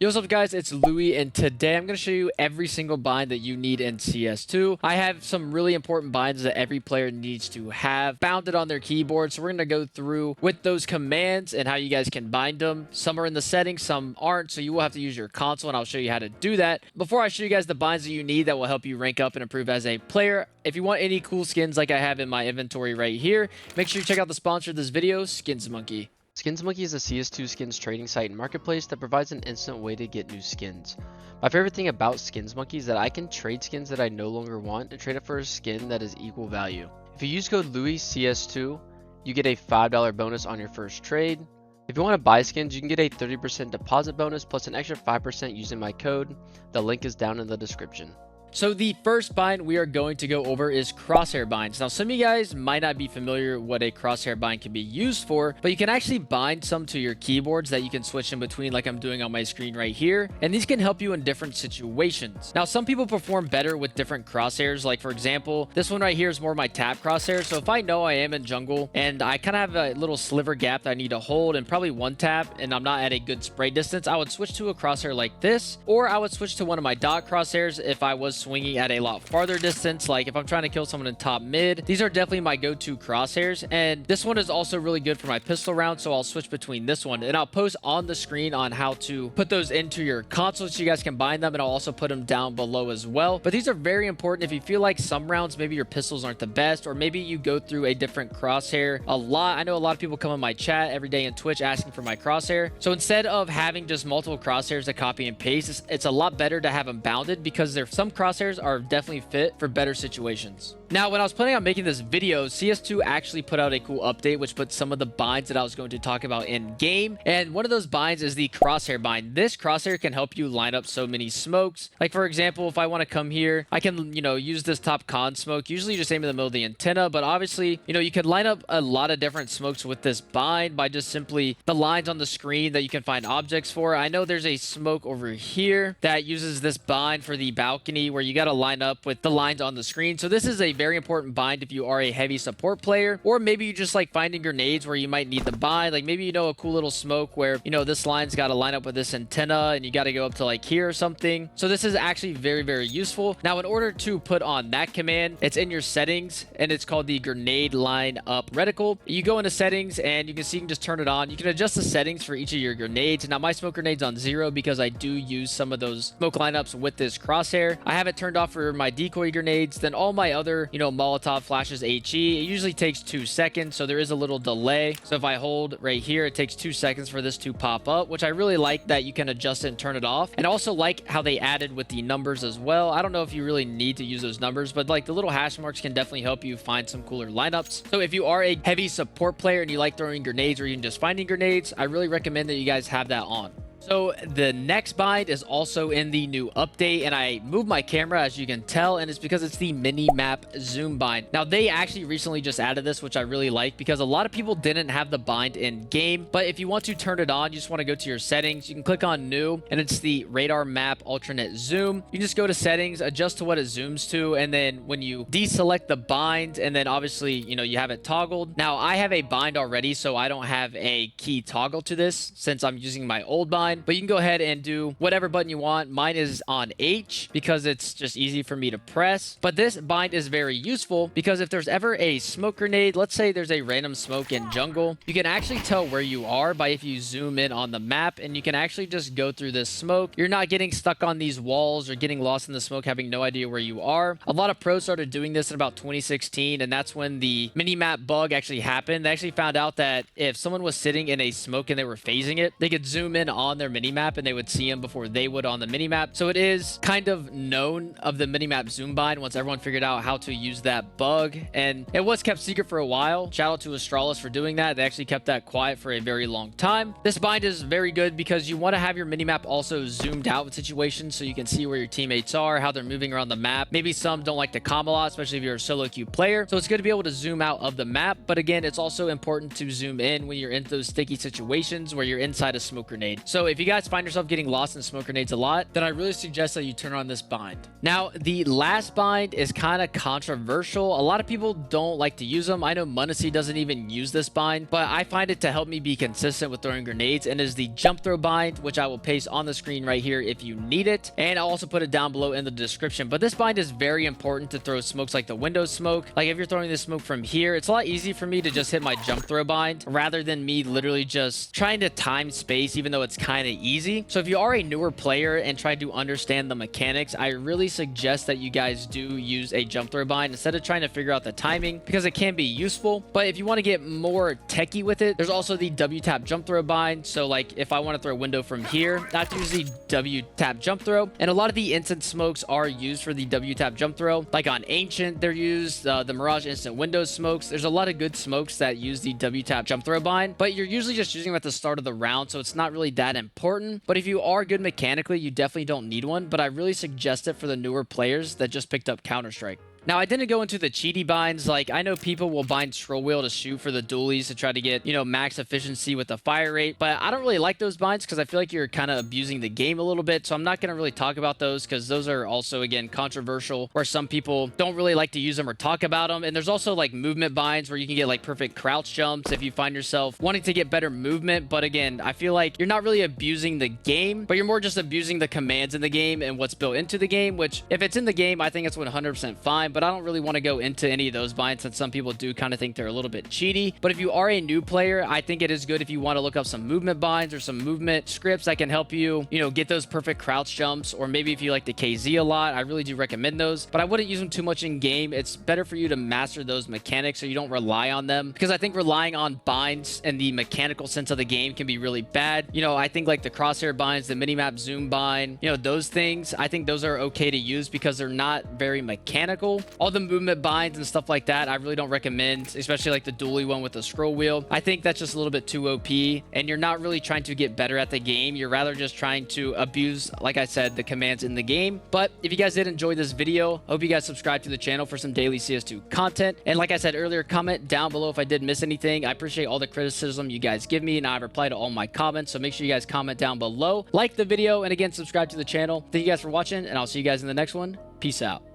Yo, what's up guys, it's Louis, and today I'm going to show you every single bind that you need in CS2. I have some really important binds that every player needs to have bounded on their keyboard, so we're going to go through with those commands and how you guys can bind them. Some are in the settings, some aren't, so you will have to use your console, and I'll show you how to do that. Before I show you guys the binds that you need that will help you rank up and improve as a player, if you want any cool skins like I have in my inventory right here, make sure you check out the sponsor of this video, Skins Monkey. Skins Monkey is a CS2 skins trading site and marketplace that provides an instant way to get new skins. My favorite thing about Skins Monkey is that I can trade skins that I no longer want and trade it for a skin that is equal value. If you use code LouisCS2, you get a $5 bonus on your first trade. If you want to buy skins, you can get a 30% deposit bonus plus an extra 5% using my code. The link is down in the description. So the first bind we are going to go over is Crosshair Binds. Now, some of you guys might not be familiar what a Crosshair Bind can be used for, but you can actually bind some to your keyboards that you can switch in between like I'm doing on my screen right here. And these can help you in different situations. Now, some people perform better with different crosshairs. Like for example, this one right here is more my tap crosshair. So if I know I am in jungle and I kind of have a little sliver gap that I need to hold and probably one tap and I'm not at a good spray distance, I would switch to a crosshair like this, or I would switch to one of my dot crosshairs if I was swinging at a lot farther distance, like if I'm trying to kill someone in top mid. These are definitely my go-to crosshairs, and this one is also really good for my pistol round, so I'll switch between this one, and I'll post on the screen on how to put those into your console so you guys can bind them, and I'll also put them down below as well. But these are very important if you feel like some rounds maybe your pistols aren't the best, or maybe you go through a different crosshair a lot. I know a lot of people come in my chat every day in Twitch asking for my crosshair, so instead of having just multiple crosshairs to copy and paste, it's a lot better to have them bounded, because there's some crosshairs are definitely fit for better situations. Now, when I was planning on making this video, CS2 actually put out a cool update which put some of the binds that I was going to talk about in game, and one of those binds is the Crosshair Bind. This crosshair can help you line up so many smokes. Like for example, if I want to come here, I can, use this top con smoke. Usually just aim in the middle of the antenna, but obviously, you can line up a lot of different smokes with this bind by just simply the lines on the screen that you can find objects for. I know there's a smoke over here that uses this bind for the balcony where you got to line up with the lines on the screen. So this is a very important bind if you are a heavy support player, or maybe you just like finding grenades where you might need the bind. Like maybe a cool little smoke where this line's got to line up with this antenna and you got to go up to like here or something. So this is actually very, very useful. Now, in order to put on that command, it's in your settings and it's called the grenade line up reticle. You go into settings and you can see you can just turn it on. You can adjust the settings for each of your grenades. Now my smoke grenade's on 0 because I do use some of those smoke lineups with this crosshair. I have it turned off for my decoy grenades. Then all my other Molotov flashes HE, it usually takes 2 seconds, so there is a little delay. So if I hold right here, it takes 2 seconds for this to pop up, which I really like that you can adjust it and turn it off. And I also like how they added with the numbers as well. I don't know if you really need to use those numbers, but like the little hash marks can definitely help you find some cooler lineups. So if you are a heavy support player and you like throwing grenades or even just finding grenades, I really recommend that you guys have that on. So the next bind is also in the new update, and I moved my camera as you can tell, and it's because it's the mini map zoom bind. Now they actually recently just added this, which I really like because a lot of people didn't have the bind in game. But if you want to turn it on, you just want to go to your settings. You can click on new, and it's the radar map alternate zoom. You just go to settings, adjust to what it zooms to, and then when you deselect the bind, and then obviously you have it toggled. Now I have a bind already, so I don't have a key toggle to this since I'm using my old bind. But you can go ahead and do whatever button you want. Mine is on H because it's just easy for me to press. But this bind is very useful because if there's ever a smoke grenade, let's say there's a random smoke in jungle, you can actually tell where you are by if you zoom in on the map, and you can actually just go through this smoke. You're not getting stuck on these walls or getting lost in the smoke having no idea where you are. A lot of pros started doing this in about 2016, and that's when the mini-map bug actually happened. They actually found out that if someone was sitting in a smoke and they were phasing it, they could zoom in on their minimap and they would see him before they would on the minimap. So it is kind of known of the minimap zoom bind once everyone figured out how to use that bug, and it was kept secret for a while. Shout out to Astralis for doing that. They actually kept that quiet for a very long time. This bind is very good because you want to have your minimap also zoomed out with situations so you can see where your teammates are, how they're moving around the map. Maybe some don't like to comm a lot, especially if you're a solo queue player. So it's good to be able to zoom out of the map, but again, it's also important to zoom in when you're in those sticky situations where you're inside a smoke grenade. So So if you guys find yourself getting lost in smoke grenades a lot, then I really suggest that you turn on this bind. Now, the last bind is kind of controversial. A lot of people don't like to use them. I know Munacy doesn't even use this bind, but I find it to help me be consistent with throwing grenades, and is the Jumpthrow bind, which I will paste on the screen right here if you need it, and I'll also put it down below in the description. But this bind is very important to throw smokes like the window smoke. Like if you're throwing this smoke from here, it's a lot easier for me to just hit my Jumpthrow bind rather than me literally just trying to time space, even though it's kind of easy. So if you are a newer player and try to understand the mechanics, I really suggest that you guys do use a Jumpthrow bind instead of trying to figure out the timing, because it can be useful. But if you want to get more techie with it, there's also the W tap Jumpthrow bind. So like if I want to throw a window from here, I have to use the W tap Jumpthrow, and a lot of the instant smokes are used for the W tap Jumpthrow. Like on Ancient, they're used, the Mirage instant window smokes. There's a lot of good smokes that use the W tap Jumpthrow bind, but you're usually just using them at the start of the round, so it's not really that important. But if you are good mechanically, you definitely don't need one, but I really suggest it for the newer players that just picked up Counter-Strike. Now, I didn't go into the cheaty binds. Like, I know people will bind scroll wheel to shoot for the dualies to try to get, you know, max efficiency with the fire rate, but I don't really like those binds because I feel like you're kind of abusing the game a little bit, so I'm not going to really talk about those because those are also, again, controversial, where some people don't really like to use them or talk about them. And there's also, like, movement binds where you can get, like, perfect crouch jumps if you find yourself wanting to get better movement, but again, I feel like you're not really abusing the game, but you're more just abusing the commands in the game and what's built into the game, which, if it's in the game, I think it's 100% fine, but I don't really want to go into any of those binds since some people do kind of think they're a little bit cheaty. But if you are a new player, I think it is good if you want to look up some movement binds or some movement scripts that can help you, you know, get those perfect crouch jumps, or maybe if you like the KZ a lot, I really do recommend those, but I wouldn't use them too much in game. It's better for you to master those mechanics so you don't rely on them, because I think relying on binds and the mechanical sense of the game can be really bad. You know, I think like the crosshair binds, the minimap zoom bind, you know, those things, I think those are okay to use because they're not very mechanical. All the movement binds and stuff like that, I really don't recommend, especially like the dually one with the scroll wheel. I think that's just a little bit too OP, and you're not really trying to get better at the game. You're rather just trying to abuse, like I said, the commands in the game. But if you guys did enjoy this video, I hope you guys subscribe to the channel for some daily CS2 content. And like I said earlier, comment down below if I did miss anything. I appreciate all the criticism you guys give me, and I reply to all my comments, so make sure you guys comment down below, like the video, and again, subscribe to the channel. Thank you guys for watching, and I'll see you guys in the next one. Peace out.